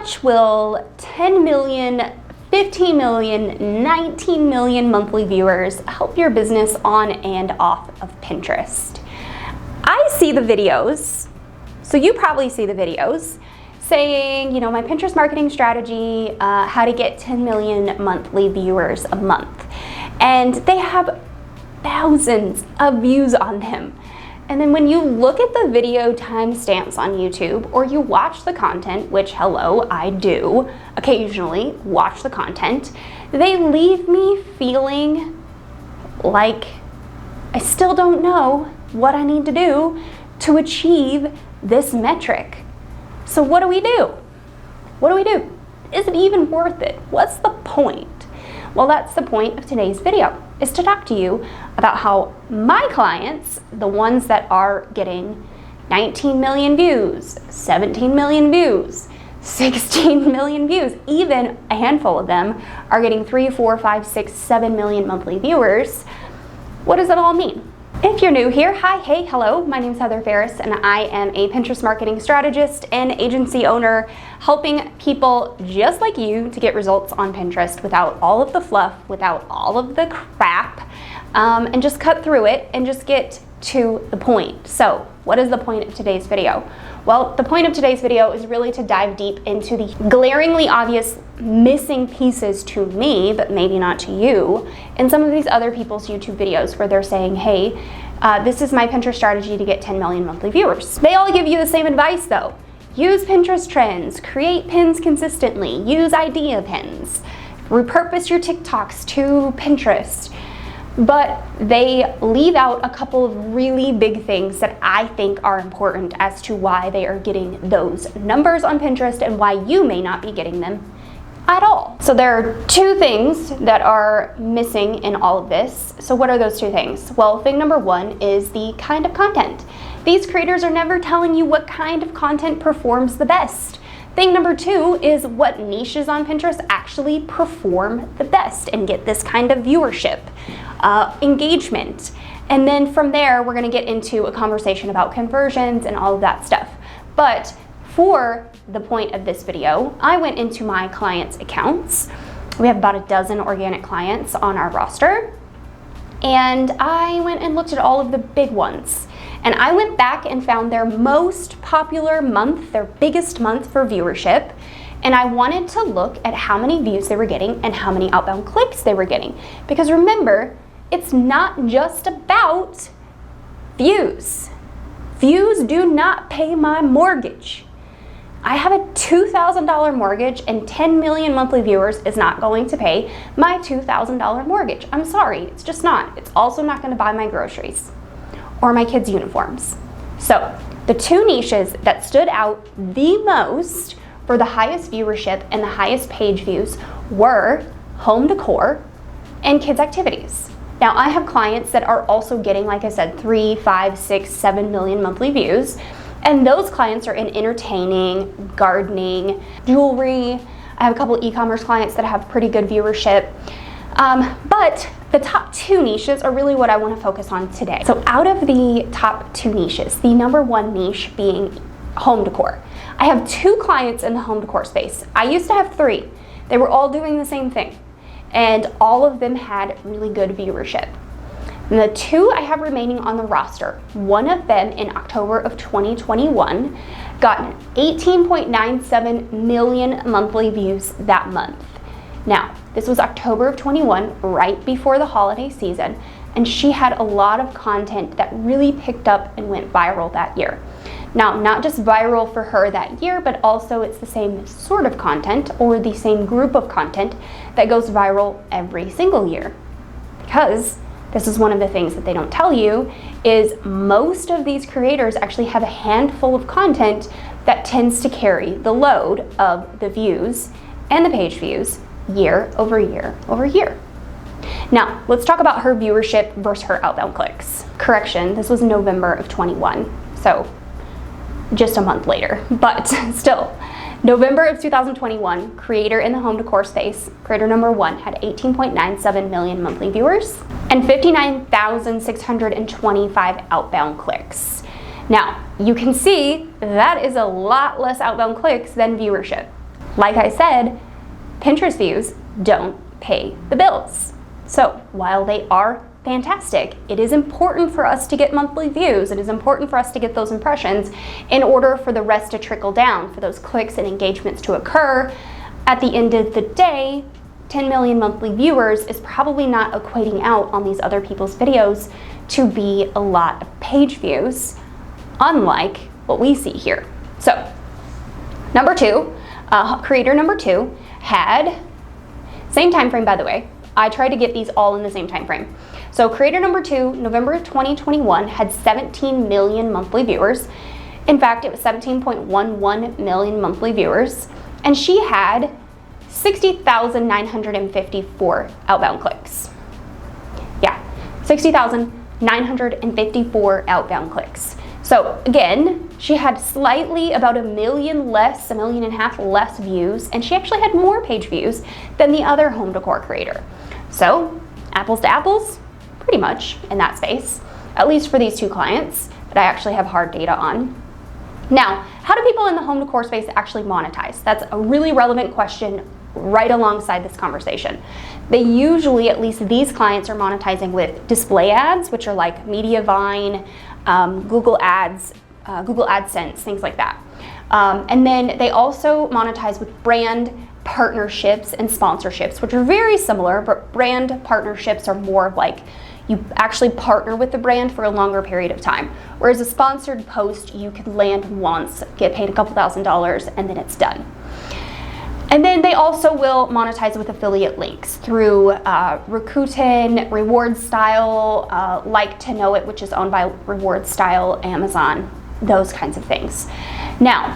much will 10 million, 15 million, 19 million monthly viewers help your business on and off of Pinterest? I see the videos, so you probably see the videos saying, you know, my Pinterest marketing strategy, how to get 10 million monthly viewers a month. And they have thousands of views on them. And then when you look at the video timestamps on YouTube, or you watch the content, which, hello, I do occasionally watch the content, they leave me feeling like I still don't know what I need to do to achieve this metric. So what do we do? What do we do? Is it even worth it? What's the point? Well, that's the point of today's video, is to talk to you about how my clients, the ones that are getting 19 million views, 17 million views, 16 million views, even a handful of them are getting 3, 4, 5, 6, 7 million monthly viewers. What does it all mean? If you're new here, hi, hey, hello, my name is Farris, and I am a Pinterest marketing strategist and agency owner, helping people just like you to get results on Pinterest without all of the fluff, without all of the crap, and just cut through it and just get to the point. So what is the point of today's video? Well, the point of today's video is really to dive deep into the glaringly obvious missing pieces to me, but maybe not to you, in some of these other people's YouTube videos where they're saying, hey, this is my Pinterest strategy to get 10 million monthly viewers. They all give you the same advice though. Use Pinterest trends, create pins consistently, use idea pins, repurpose your TikToks to Pinterest. But they leave out a couple of really big things that I think are important as to why they are getting those numbers on Pinterest and why you may not be getting them at all. So there are two things that are missing in all of this. So what are those two things? Well, thing number one is the kind of content. These creators are never telling you what kind of content performs the best. Thing number two is what niches on Pinterest actually perform the best and get this kind of viewership, engagement. And then from there, we're gonna get into a conversation about conversions and all of that stuff. But for the point of this video, I went into my clients' accounts. We have about a dozen organic clients on our roster. And I went and looked at all of the big ones. And I went back and found their most popular month, their biggest month for viewership. And I wanted to look at how many views they were getting and how many outbound clicks they were getting. Because remember, it's not just about views. Views do not pay my mortgage. I have a $2,000 mortgage, and 10 million monthly viewers is not going to pay my $2,000 mortgage. I'm sorry, it's just not. It's also not going to buy my groceries or my kids' uniforms. So the two niches that stood out the most for the highest viewership and the highest page views were home decor and kids' activities. Now, I have clients that are also getting, like I said, 3, 5, 6, 7 million monthly views. And those clients are in entertaining, gardening, jewelry. I have a couple e-commerce clients that have pretty good viewership. But the top two niches are really what I want to focus on today. So out of the top two niches, the number one niche being home decor. I have two clients in the home decor space. I used to have three. They were all doing the same thing, and all of them had really good viewership. And the two I have remaining on the roster, one of them in October of 2021 got 18.97 million monthly views that month. Now, this was October of 21, right before the holiday season, and she had a lot of content that really picked up and went viral that year. Now, not just viral for her that year, but also it's the same sort of content or the same group of content that goes viral every single year. Because this is one of the things that they don't tell you, is most of these creators actually have a handful of content that tends to carry the load of the views and the page views year over year over year. Now, let's talk about her viewership versus her outbound clicks. Correction, this was November of 21, so just a month later, but still. November of 2021, creator in the home decor space, creator number one, had 18.97 million monthly viewers and 59,625 outbound clicks. Now, you can see that is a lot less outbound clicks than viewership. Like I said, Pinterest views don't pay the bills. So while they are fantastic, it is important for us to get monthly views. It is important for us to get those impressions in order for the rest to trickle down, for those clicks and engagements to occur. At the end of the day, 10 million monthly viewers is probably not equating out on these other people's videos to be a lot of page views, unlike what we see here. So number two, creator number two had, same time frame by the way, I tried to get these all in the same time frame. So creator number two, November 2021, had 17 million monthly viewers. In fact, it was 17.11 million monthly viewers, and she had 60,954 outbound clicks. Yeah, 60,954 outbound clicks. So again, she had slightly about 1 million less, 1.5 million less views, and she actually had more page views than the other home decor creator. So apples to apples, pretty much in that space, at least for these two clients that I actually have hard data on. Now, how do people in the home decor space actually monetize? That's a really relevant question right alongside this conversation. They usually, at least these clients, are monetizing with display ads, which are like Mediavine, Google Ads, Google AdSense, things like that. And then they also monetize with brand partnerships and sponsorships, which are very similar, but brand partnerships are more of like you actually partner with the brand for a longer period of time. Whereas a sponsored post, you can land once, get paid a couple $1,000s, and then it's done. And then they also will monetize with affiliate links through Rakuten, Reward Style, Like to Know It, which is owned by Reward Style, Amazon, those kinds of things. Now,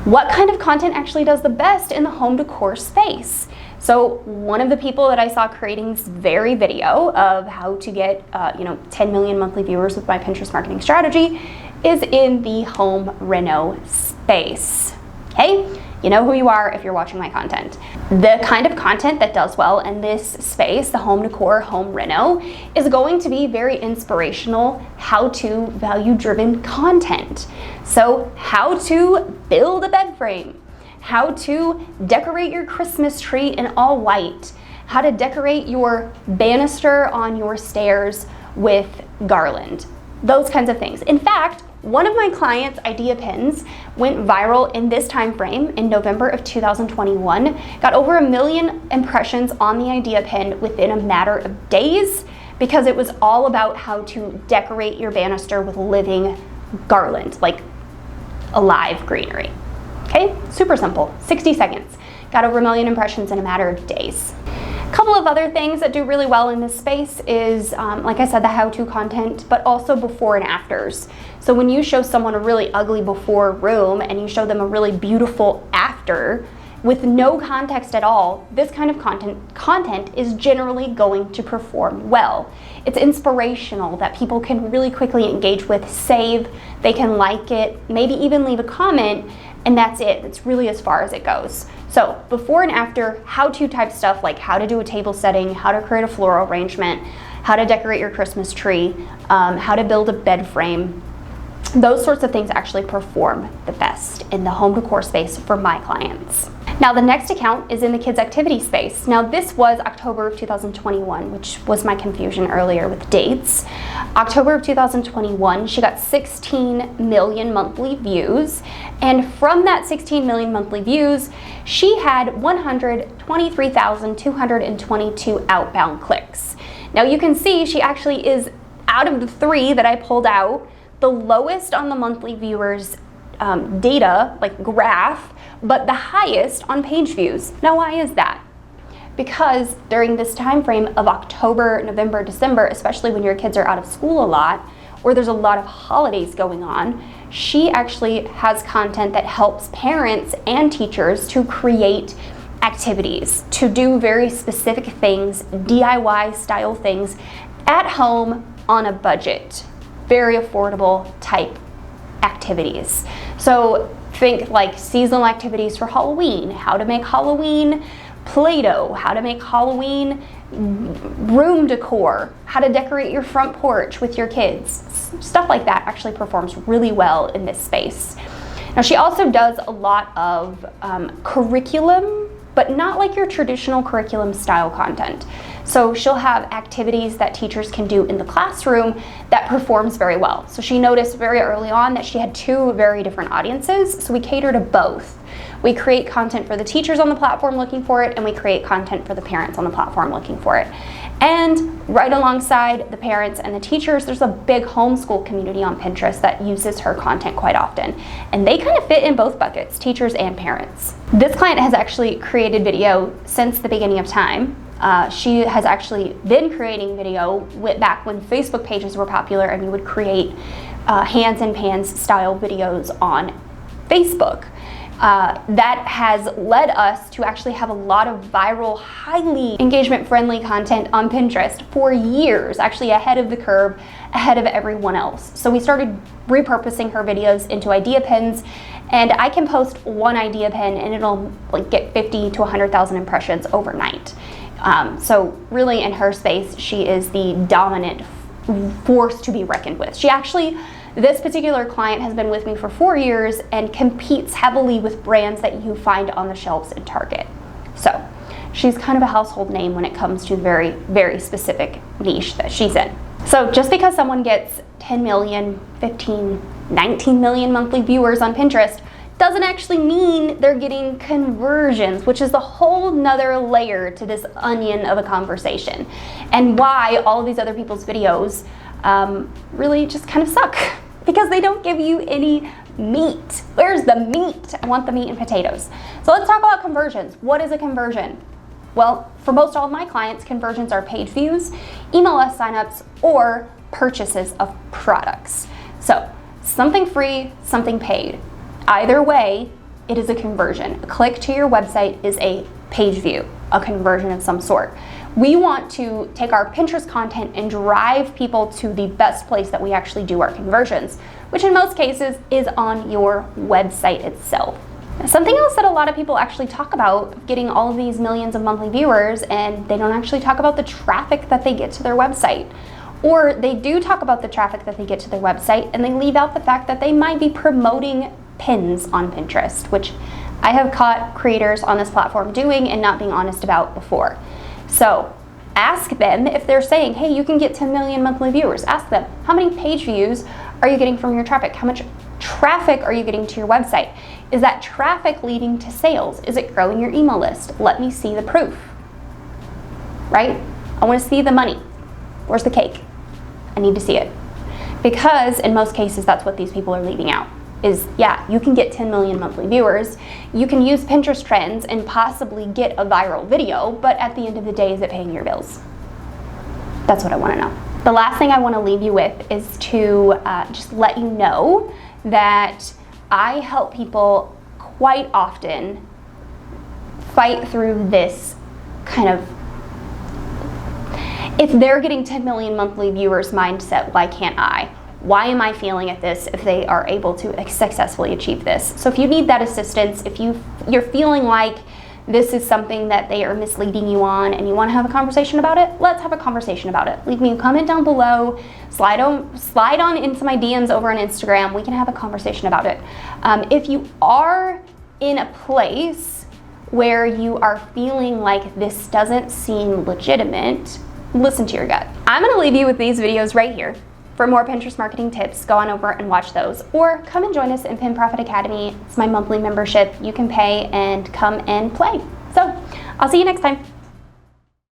what kind of content actually does the best in the home decor space? So one of the people that I saw creating this very video of how to get 10 million monthly viewers with my Pinterest marketing strategy is in the home reno space. Okay? You know who you are if you're watching my content. The kind of content that does well in this space, the home decor, home reno, is going to be very inspirational, how-to, value-driven content. So how to build a bed frame, how to decorate your Christmas tree in all white, how to decorate your banister on your stairs with garland, those kinds of things. In fact, one of my clients' idea pins went viral in this time frame in November of 2021, got over 1 million impressions on the idea pin within a matter of days because it was all about how to decorate your banister with living garland, like alive greenery. Okay, super simple, 60 seconds. Got over 1 million impressions in a matter of days. A couple of other things that do really well in this space is, like I said, the how-to content, but also before and afters. So when you show someone a really ugly before room and you show them a really beautiful after with no context at all, this kind of content is generally going to perform well. It's inspirational that people can really quickly engage with, save, they can like it, maybe even leave a comment, and that's it. It's really as far as it goes. So before and after, how-to type stuff like how to do a table setting, how to create a floral arrangement, how to decorate your Christmas tree, how to build a bed frame, those sorts of things actually perform the best in the home decor space for my clients. Now the next account is in the kids activity space. Now this was October of 2021, which was my confusion earlier with dates. October of 2021, she got 16 million monthly views. And from that 16 million monthly views, she had 123,222 outbound clicks. Now you can see she actually is, out of the three that I pulled out, the lowest on the monthly viewers data, like graph, but the highest on page views. Now why is that? Because during this time frame of October, November, December, especially when your kids are out of school a lot, or there's a lot of holidays going on, she actually has content that helps parents and teachers to create activities, to do very specific things, DIY style things at home on a budget. Very affordable type activities. So think like seasonal activities for Halloween, how to make Halloween Play-Doh, how to make Halloween room decor, how to decorate your front porch with your kids. Stuff like that actually performs really well in this space. Now, she also does a lot of curriculum, but not like your traditional curriculum style content. So she'll have activities that teachers can do in the classroom that performs very well. So she noticed very early on that she had two very different audiences, so we cater to both. We create content for the teachers on the platform looking for it, and we create content for the parents on the platform looking for it. And right alongside the parents and the teachers, there's a big homeschool community on Pinterest that uses her content quite often. And they kind of fit in both buckets, teachers and parents. This client has actually created video since the beginning of time. She has actually been creating video back when Facebook pages were popular and you would create hands and pans style videos on Facebook. That has led us to actually have a lot of viral, highly engagement-friendly content on Pinterest for years, actually ahead of the curve, ahead of everyone else. So we started repurposing her videos into idea pins, and I can post one idea pin and it'll like get 50 to 100,000 impressions overnight. So really in her space, she is the dominant force to be reckoned with. This particular client has been with me for 4 years and competes heavily with brands that you find on the shelves in Target. So she's kind of a household name when it comes to the very, very specific niche that she's in. So just because someone gets 10 million, 15, 19 million monthly viewers on Pinterest doesn't actually mean they're getting conversions, which is a whole nother layer to this onion of a conversation, and why all of these other people's videos really just kind of suck, because they don't give you any meat. Where's the meat? I want the meat and potatoes. So let's talk about conversions. What is a conversion? Well, for most all of my clients, conversions are page views, email list signups, or purchases of products. So something free, something paid. Either way, it is a conversion. A click to your website is a page view, a conversion of some sort. We want to take our Pinterest content and drive people to the best place that we actually do our conversions, which in most cases is on your website itself. Something else that a lot of people actually talk about, getting all of these millions of monthly viewers, and they don't actually talk about the traffic that they get to their website. Or they do talk about the traffic that they get to their website, and they leave out the fact that they might be promoting pins on Pinterest, which I have caught creators on this platform doing and not being honest about before. So ask them, if they're saying, hey, you can get 10 million monthly viewers, ask them, how many page views are you getting from your traffic? How much traffic are you getting to your website? Is that traffic leading to sales? Is it growing your email list? Let me see the proof, right? I want to see the money. Where's the cake? I need to see it. Because in most cases, that's what these people are leaving out. Is, yeah, you can get 10 million monthly viewers, you can use Pinterest trends and possibly get a viral video, but at the end of the day, is it paying your bills? That's what I want to know. The last thing I want to leave you with is to just let you know that I help people quite often fight through this kind of, if they're getting 10 million monthly viewers mindset, why can't I? Why am I failing at this if they are able to successfully achieve this? So if you need that assistance, if you're feeling like this is something that they are misleading you on and you want to have a conversation about it, let's have a conversation about it. Leave me a comment down below, slide on into my DMs over on Instagram. We can have a conversation about it. If you are in a place where you are feeling like this doesn't seem legitimate, listen to your gut. I'm going to leave you with these videos right here. For more Pinterest marketing tips, go on over and watch those, or come and join us in Pin Profit Academy. It's my monthly membership. You can pay and come and play. So I'll see you next time.